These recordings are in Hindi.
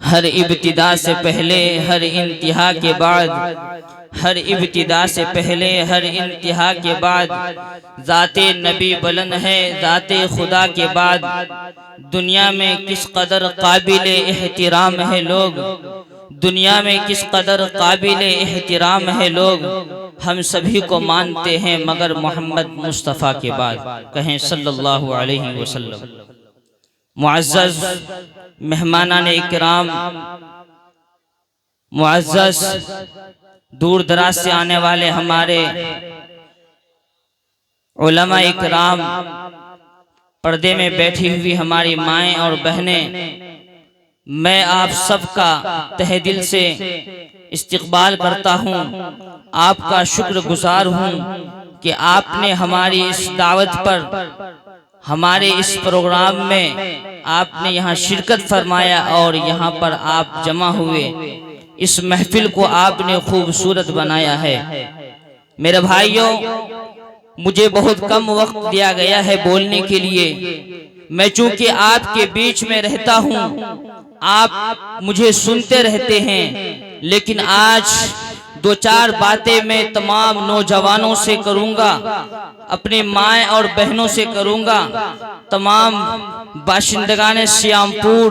हर इब्तिदा से पहले हर इंतहा के बाद, हर इब्तिदा से पहले हर इंतहा के बाद ज़ाते नबी बुलंद है, ज़ाते खुदा के बाद दुनिया में किस कदर काबिल एहतिराम है लोग, दुनिया में किस कदर काबिल एहतिराम है लोग, हम सभी को मानते हैं मगर मोहम्मद मुस्तफ़ा के बाद। कहें सल्लल्लाहु अलैहि वसल्लम। मुअज़्ज़ज़ मेहमानान इकराम, मुअज़्ज़ज़ दूर दराज से आने वाले हमारे उलमा इकराम, पर्दे में बैठी हुई हमारी माएँ और बहनें, मैं आप सबका तहे दिल से इस्तक़बाल करता हूँ, आपका शुक्रगुजार हूँ कि आपने हमारी इस दावत पर, हमारे इस प्रोग्राम में आपने यहाँ शिरकत फरमाया और यहाँ पर आप जमा हुए, इस महफिल को आपने खूबसूरत बनाया है। मेरे भाइयों, मुझे बहुत कम वक्त दिया गया है बोलने के लिए। मैं चूंकि आपके बीच में रहता हूँ, आप मुझे सुनते रहते हैं, लेकिन आज दो चार बातें मैं तमाम नौजवानों से करूँगा, अपने माएँ और बहनों से करूँगा, तमाम बाशिंदगान श्यामपुर,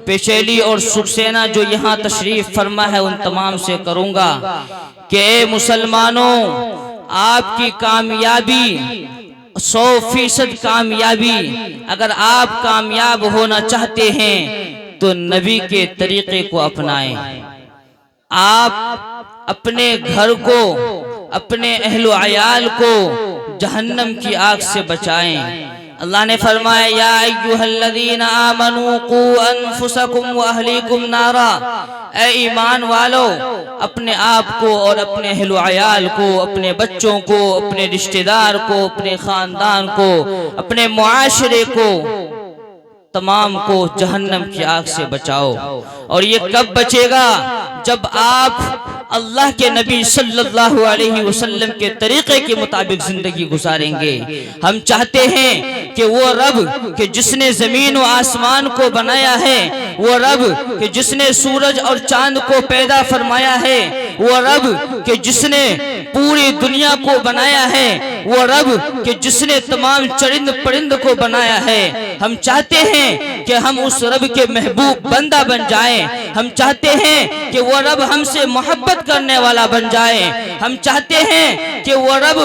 पेशेली और सुखसेना जो यहाँ तशरीफ़ फरमा है उन तमाम से करूँगा कि मुसलमानों, आपकी कामयाबी 100% कामयाबी, अगर आप कामयाब होना चाहते हैं तो नबी के तरीक़े को अपनाएं। आप अपने घर को, अपने अहलो अयाल को जहन्नम की आग से बचाएं। अल्लाह ने फरमाया या अय्युहल्लज़ीना आमनू कू अनफुसकुम व अहलीकुम नारा, ए ईमान वालो, अपने आप को और अपने अहलो अयाल को, अपने बच्चों को, अपने रिश्तेदार को, अपने ख़ानदान को, अपने मुआशरे को, तमाम को जहन्नम की आग से बचाओ। और ये कब बचेगा? जब आप अल्लाह के नबी सल्लल्लाहु अलैहि वसल्लम के तरीक़े के मुताबिक ज़िंदगी गुजारेंगे। हम चाहते हैं कि वो रब कि जिसने ज़मीन और आसमान को बनाया है, वो रब कि जिसने सूरज और चांद को पैदा फरमाया है, वो रब कि जिसने पूरी दुनिया को बनाया है, वो रब कि जिसने तमाम चरिंद परिंद को बनाया है, हम चाहते हैं कि हम उस रब के महबूब बंदा बन जाएं। हम चाहते हैं कि वो रब हमसे मोहब्बत करने वाला बन जाए। हम चाहते हैं कि वो रब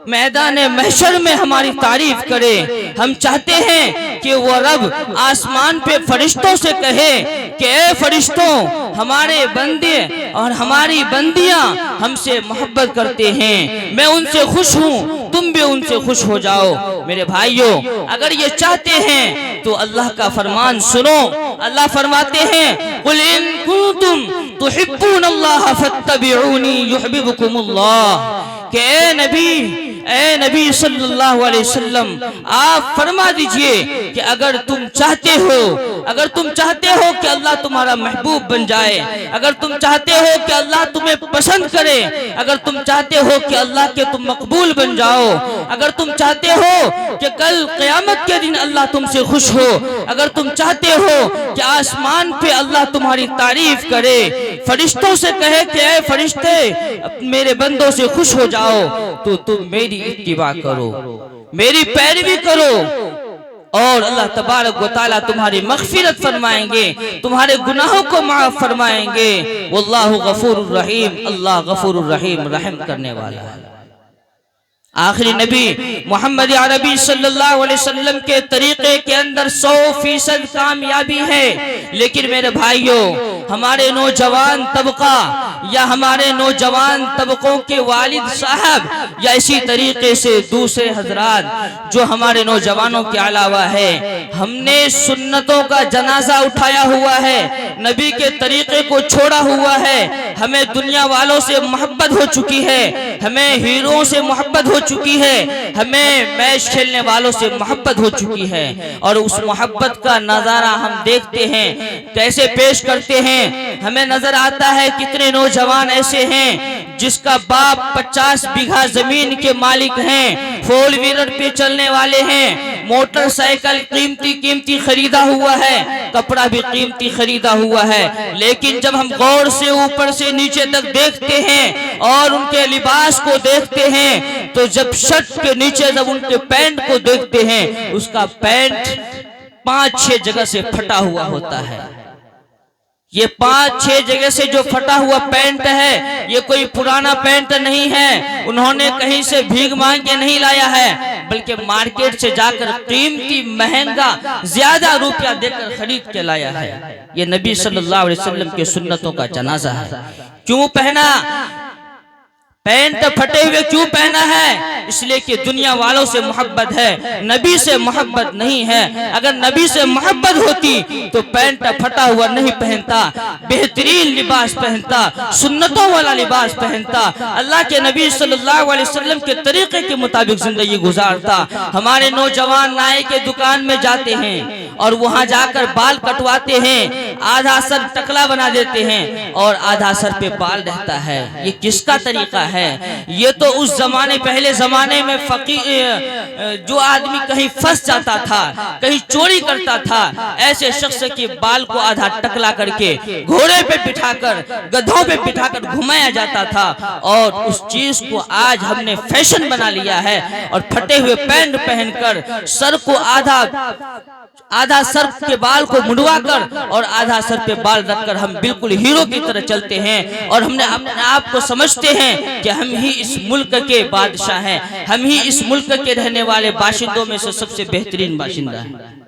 मैदान महशर में हमारी तारीफ करे। हम चाहते हैं कि वो रब आसमान पे फरिश्तों से कहे कि ए फरिश्तों, हमारे बंदे और हमारी बंदियां हमसे मोहब्बत करते हैं, मैं उनसे खुश हूँ, तुम भी उनसे खुश हो जाओ। मेरे भाइयों, अगर ये चाहते हैं तो अल्लाह का फरमान सुनो। अल्लाह फरमाते हैं, कुल इन कुंतुम तुहिब्बूनल्लाह फत्तबिऊनी युहब्बुकुमुल्लाह, कि ए नबी सल्लल्लाहु अलैहि वसल्लम, आप फरमा दीजिए कि अगर तुम चाहते हो कि अल्लाह तुम्हारा महबूब बन जाए, अगर तुम चाहते हो कि अल्लाह तुम्हें पसंद करे, अगर तुम चाहते हो कि अल्लाह के तुम मकबूल बन जाओ, अगर तुम चाहते हो कि कल क़यामत के दिन अल्लाह तुमसे खुश हो, अगर तुम चाहते हो कि आसमान पे अल्लाह तुम्हारी तारीफ करे, फरिश्तों से कहे कि ऐ फरिश्ते मेरे बंदों से खुश हो जाओ, तो तुम मेरी इत्तिबा करो, मेरी पैरवी करो, और अल्लाह तबारक व तआला तुम्हारी मग़फ़िरत फरमाएंगे, तुम्हारे गुनाहों को माफ फरमाएंगे। वल्लाहु गफूरुर रहीम, अल्लाह गफूरुर रहीम, रहम करने वाला है। आखिरी नबी मोहम्मद अरबी सल्लल्लाहु अलैहि वसल्लम के तरीके के अंदर 100% कामयाबी है। लेकिन मेरे भाइयों, हमारे नौजवान तबका या हमारे नौजवान तबकों के वालिद साहब या इसी तरीके से दूसरे हजरात जो हमारे नौजवानों के अलावा है, हमने सुन्नतों का जनाजा उठाया हुआ है, नबी के तरीके को छोड़ा हुआ है। हमें दुनिया वालों से मोहब्बत हो चुकी है, हमें हीरों से मोहब्बत हो चुकी है, हमें मैच खेलने वालों से मोहब्बत हो चुकी है, और उस मोहब्बत का नजारा हम देखते हैं कैसे पेश करते हैं। हमें नजर आता है कितने नौजवान ऐसे हैं जिसका बाप 50 बीघा जमीन के मालिक हैं, 4 व्हीलर पे चलने वाले हैं, मोटरसाइकिल कीमती खरीदा हुआ है, कपड़ा भी कीमती खरीदा हुआ है। लेकिन जब हम गौर से ऊपर से नीचे तक देखते हैं और उनके लिबास को देखते हैं, तो जब शर्ट के नीचे जब उनके पैंट को देखते हैं, उसका पैंट 5-6 जगह से फटा हुआ होता है। ये 5-6 जगह से जो फटा हुआ पैंट है, ये कोई पुराना पैंट नहीं है, उन्होंने कहीं से भीख मांग के नहीं लाया है, बल्कि मार्केट से जाकर कीमती महंगा ज्यादा रुपया देकर खरीद के लाया है। ये नबी सल्लल्लाहु अलैहि वसल्लम के सुन्नतों का जनाजा है। क्यों पहना? पैंट फटे हुए क्यों पहना है? इसलिए कि दुनिया वालों से मोहब्बत है, नबी से मोहब्बत नहीं है। अगर नबी से मोहब्बत होती तो पैंट फटा हुआ नहीं पहनता, बेहतरीन लिबास पहनता, सुन्नतों वाला लिबास पहनता, अल्लाह के नबी सल्लल्लाहु अलैहि वसल्लम के तरीके के मुताबिक जिंदगी गुजारता। हमारे नौजवान नाई के दुकान में जाते हैं और वहां जाकर बाल कटवाते हैं, आधा सर टकला बना देते हैं और आधा सर पे बाल रहता है। ये किसका तरीका है? ये तो उस जमाने, पहले जमाने में फकीर जो आदमी कहीं फंस जाता था, कहीं चोरी करता था, ऐसे शख्स के बाल को आधा टकला करके घोड़े पे बिठाकर, गधों पे बिठाकर घुमाया जाता था, और उस चीज को आज हमने फैशन बना लिया है और फटे हुए पैंट पहनकर सर को आधा सर के बाल को मुड़वाकर और आधा सर पे बाल रखकर हम बिल्कुल हीरो की तरह चलते हैं, और हमने अपने आप को समझते हैं कि हम ही इस मुल्क के बादशाह हैं, हम ही इस मुल्क के रहने वाले बाशिंदों में से सबसे बेहतरीन बाशिंदा हैं।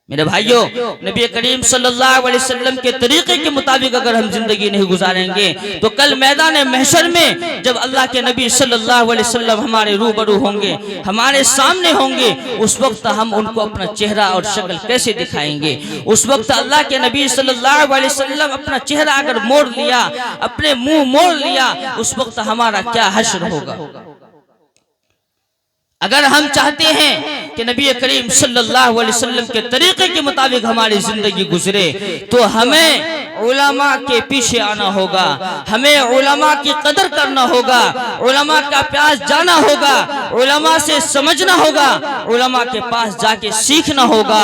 मेरे भाइयों, नबी करीम सल्लल्लाहु अलैहि वसल्लम के तरीके के मुताबिक अगर हम जिंदगी नहीं गुजारेंगे तो कल मैदान महशर में जब अल्लाह के नबी सल्लल्लाहु अलैहि वसल्लम हमारे रूबरू होंगे, हमारे सामने होंगे, उस वक्त हम उनको अपना चेहरा और शक्ल कैसे दिखाएंगे? उस वक्त अल्लाह के नबी सल्लल्लाहु अलैहि वसल्लम अपना चेहरा अगर मोड़ लिया, अपने मुंह मोड़ लिया, उस वक्त हमारा क्या हश्र होगा? अगर हम चाहते हैं कि नबी करीम सल्लल्लाहु अलैहि वसल्लम के तरीके के मुताबिक हमारी जिंदगी गुजरे, तो हमें उलमा के पीछे आना होगा, हमें उलमा की कदर करना होगा, उलमा का प्यास जाना होगा, उलमा से समझना होगा, उलमा के पास जाके सीखना होगा,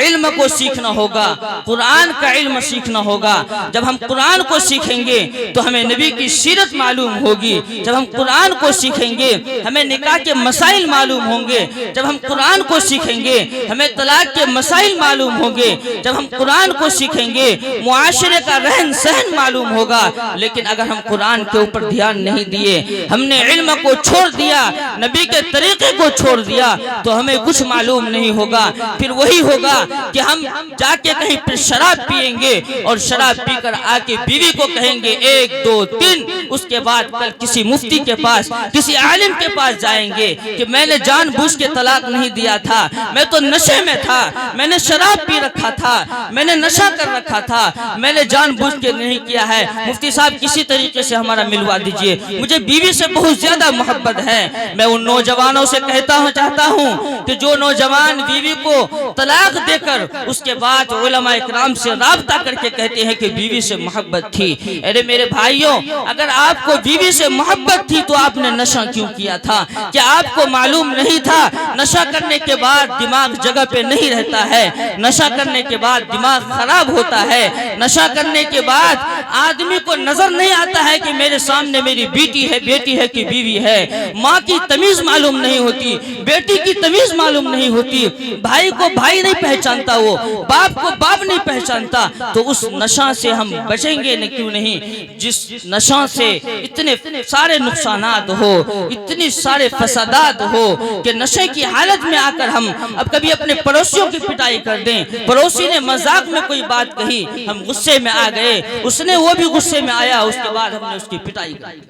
इल्म को सीखना होगा, कुरान का इल्म सीखना होगा। जब हम कुरान को सीखेंगे तो हमें नबी की सीरत मालूम होगी, जब हम कुरान को सीखेंगे हमें निकाह के मसाइल मालूम होंगे, जब हम कुरान को सीखेंगे हमें तलाक के मसाइल मालूम होंगे, जब हम कुरान को सीखेंगे मुआशरे का रहन सहन मालूम होगा। लेकिन अगर हम कुरान के ऊपर ध्यान नहीं दिए, हमने इल्म को छोड़ दिया, नबी के तरीके को छोड़ दिया, तो हमें कुछ मालूम नहीं होगा। फिर वही होगा कि हम जाके कहीं पर शराब पिएंगे और शराब पीकर आके बीवी को कहेंगे 1 2 3, उसके बाद कल किसी मुफ्ती के पास, किसी आलिम के पास जाएंगे कि मैंने जानबूझ के तलाक नहीं दिया था, मैं तो नशे में था, मैंने शराब पी रखा था, मैंने नशा कर रखा था, मैंने जानबूझ के नहीं किया है। मुफ्ती साहब किसी तरीके से हमारा मिलवा दीजिए, मुझे बीवी से बहुत ज्यादा मोहब्बत है। मैं उन नौजवानों से चाहता हूँ कि जो नौजवान बीवी को तलाक देकर उसके बाद उलमा इकराम से राब्ता करके कहते हैं कि बीवी से मोहब्बत थी। अरे मेरे भाइयों, अगर आपको बीवी से मोहब्बत थी तो आपने नशा क्यों किया था? क्या आपको मालूम नहीं था नशा करने के बाद दिमाग जगह पे नहीं रहता है, नशा करने के बाद दिमाग खराब होता है, नशा करने के बाद आदमी को नजर नहीं आता है कि मेरे सामने मेरी बेटी है कि बीवी है। माँ की तमीज मालूम नहीं होती, बेटी की तमीज मालूम नहीं होती, भाई को भाई नहीं पहचानता, वो बाप को बाप नहीं पहचानता। तो उस नशा से हम बचेंगे न क्यों नहीं? जिस नशा से इतने सारे नुकसानात हो, इतनी सारे फसादात हो कि नशे की हालत में आकर हम अब कभी अपने पड़ोसियों की पिटाई कर दें। पड़ोसी ने मजाक में कोई बात कही, हम गुस्से में आ गए, उसने वो भी गुस्से में आया, उसके बाद हमने उसकी पिटाई की।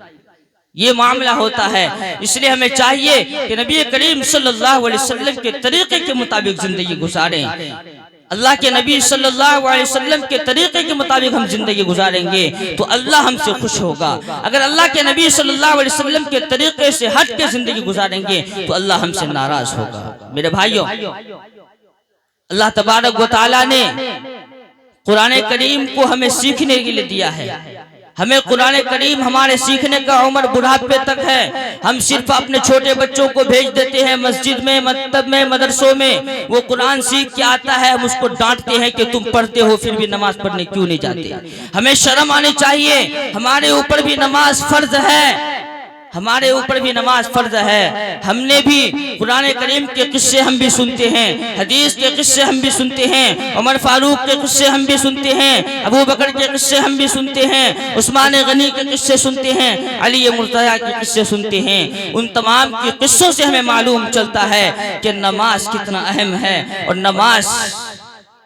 ये मामला होता है। इसलिए हमें चाहिए कि नबी करीम सल्लल्लाहु अलैहि वसल्लम के तरीके के मुताबिक जिंदगी गुजारें। अल्लाह के नबी सल्लल्लाहु अलैहि वसल्लम के तरीके के मुताबिक हम जिंदगी गुजारेंगे तो अल्लाह हमसे खुश होगा। अगर अल्लाह के नबी सल्लल्लाहु अलैहि वसल्लम के तरीके से हट के जिंदगी गुजारेंगे तो अल्लाह हमसे नाराज होगा। मेरे भाइयों, अल्लाह तबारक व तआला ने कुरान करीम को हमें सीखने के लिए दिया है। हमें कुरान करीम हमारे सीखने का उम्र बुढ़ापे तक है। हम सिर्फ अपने छोटे बच्चों को भेज देते हैं मस्जिद में, मकतब में, मदरसों में, वो कुरान सीख के आता है, हम उसको डांटते हैं कि तुम पढ़ते हो फिर भी नमाज पढ़ने क्यों नहीं जाते। हमें शर्म आनी चाहिए, हमारे ऊपर भी नमाज फर्ज है, हमारे ऊपर भी नमाज फर्ज है। हमने भी कुरान करीम के किस्से हम भी सुनते हैं, हदीस के किस्से हम भी सुनते हैं, उमर फारूक के किस्से हम भी सुनते हैं, अबू बकर के किस्से हम भी सुनते हैं, उस्मान गनी के किस्से सुनते हैं, अली मुर्तज़ा के किस्से सुनते हैं। उन तमाम के किस्सों से हमें मालूम चलता है कि नमाज कितना अहम है और नमाज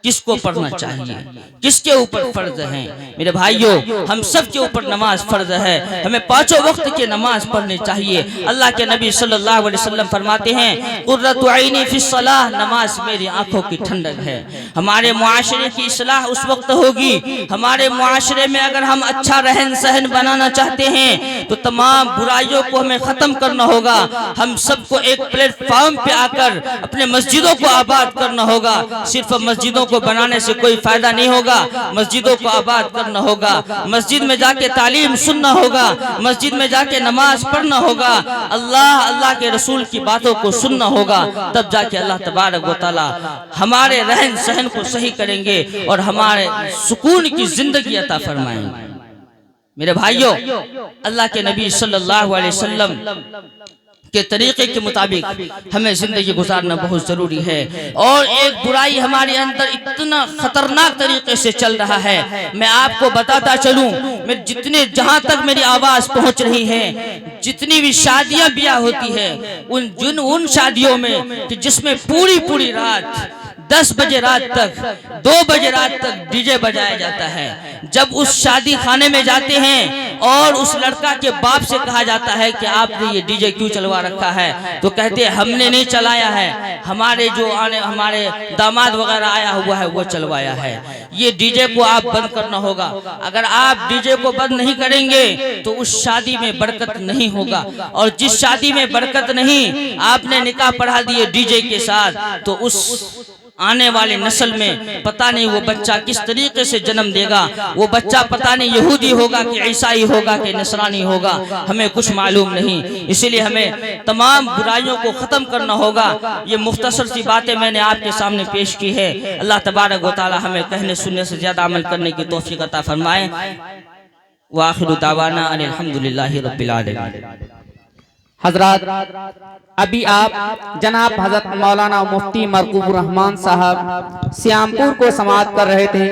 किसको पढ़ना चाहिए, किसके ऊपर फर्ज है। मेरे भाइयों, हम सब के ऊपर नमाज फर्ज है। हमें पांचों वक्त की नमाज पढ़नी चाहिए। अल्लाह के नबी सल्लल्लाहु अलैहि वसल्लम फरमाते हैं कुर्रतु ऐनी फिस्सलाह, नमाज मेरी आंखों की ठंडक है। हमारे मुआशरे की इस्लाह उस वक्त होगी, हमारे मुआशरे में अगर हम अच्छा रहन सहन बनाना चाहते हैं तो तमाम बुराइयों को हमें खत्म करना होगा। हम सबको एक प्लेटफॉर्म पे आकर अपने मस्जिदों को आबाद करना होगा। सिर्फ मस्जिदों को बनाने से कोई फायदा नहीं होगा, मस्जिदों को आबाद करना होगा, मस्जिद में जाके तालीम सुनना होगा, मस्जिद में जाके नमाज पढ़ना होगा, अल्लाह के रसूल की बातों को सुनना होगा। तब जाके अल्लाह तबारक व तआला हमारे रहन सहन को सही करेंगे और हमारे सुकून की जिंदगी अता फरमाएंगे। मेरे भाइयों, अल्लाह के नबी सल्लल्लाहु अलैहि वसल्लम के तरीके के मुताबिक हमें जिंदगी गुजारना बहुत जरूरी है। और एक बुराई हमारे अंदर इतना खतरनाक तरीके से चल रहा है, मैं आपको बताता चलूं, मैं जहां तक मेरी आवाज पहुंच रही है, जितनी भी शादियां ब्याह होती है उन शादियों में कि जिसमें पूरी रात 10 बजे रात तक 2 बजे रात तक डीजे बजाया जाता है। जब उस शादी खाने में जाते हैं और उस लड़का के बाप से कहा जाता है कि आपने ये डीजे क्यों चलवा रखा है, तो कहते हैं हमने नहीं चलाया है, हमारे दामाद वगैरह आया हुआ है वो चलवाया है। ये डीजे को आप बंद करना होगा। अगर आप डीजे को बंद नहीं करेंगे तो उस शादी में बरकत नहीं होगा। और जिस शादी में बरकत नहीं, आपने निकाह पढ़ा दिए डीजे के साथ, तो उस आने वाली नस्ल में पता नहीं वो बच्चा किस तरीके से जन्म देगा। वो बच्चा पता नहीं यहूदी होगा कि ईसाई होगा कि नसरानी होगा, हमें कुछ मालूम नहीं। इसीलिए हमें तमाम बुराइयों को ख़त्म करना होगा। ये मुख्तसर सी बातें मैंने आपके सामने पेश की है। अल्लाह तबारक व तआला हमें कहने सुनने से ज़्यादा अमल करने की तौफीक अता फरमाए। व आखिरु दावाना अनिल हम्दुलिल्लाहि रब्बिल आलमीन। हजरात, अभी आप जनाब हजरत मौलाना मुफ्ती मरकूब रहमान साहब श्यामपुर को समाअत कर रहे थे।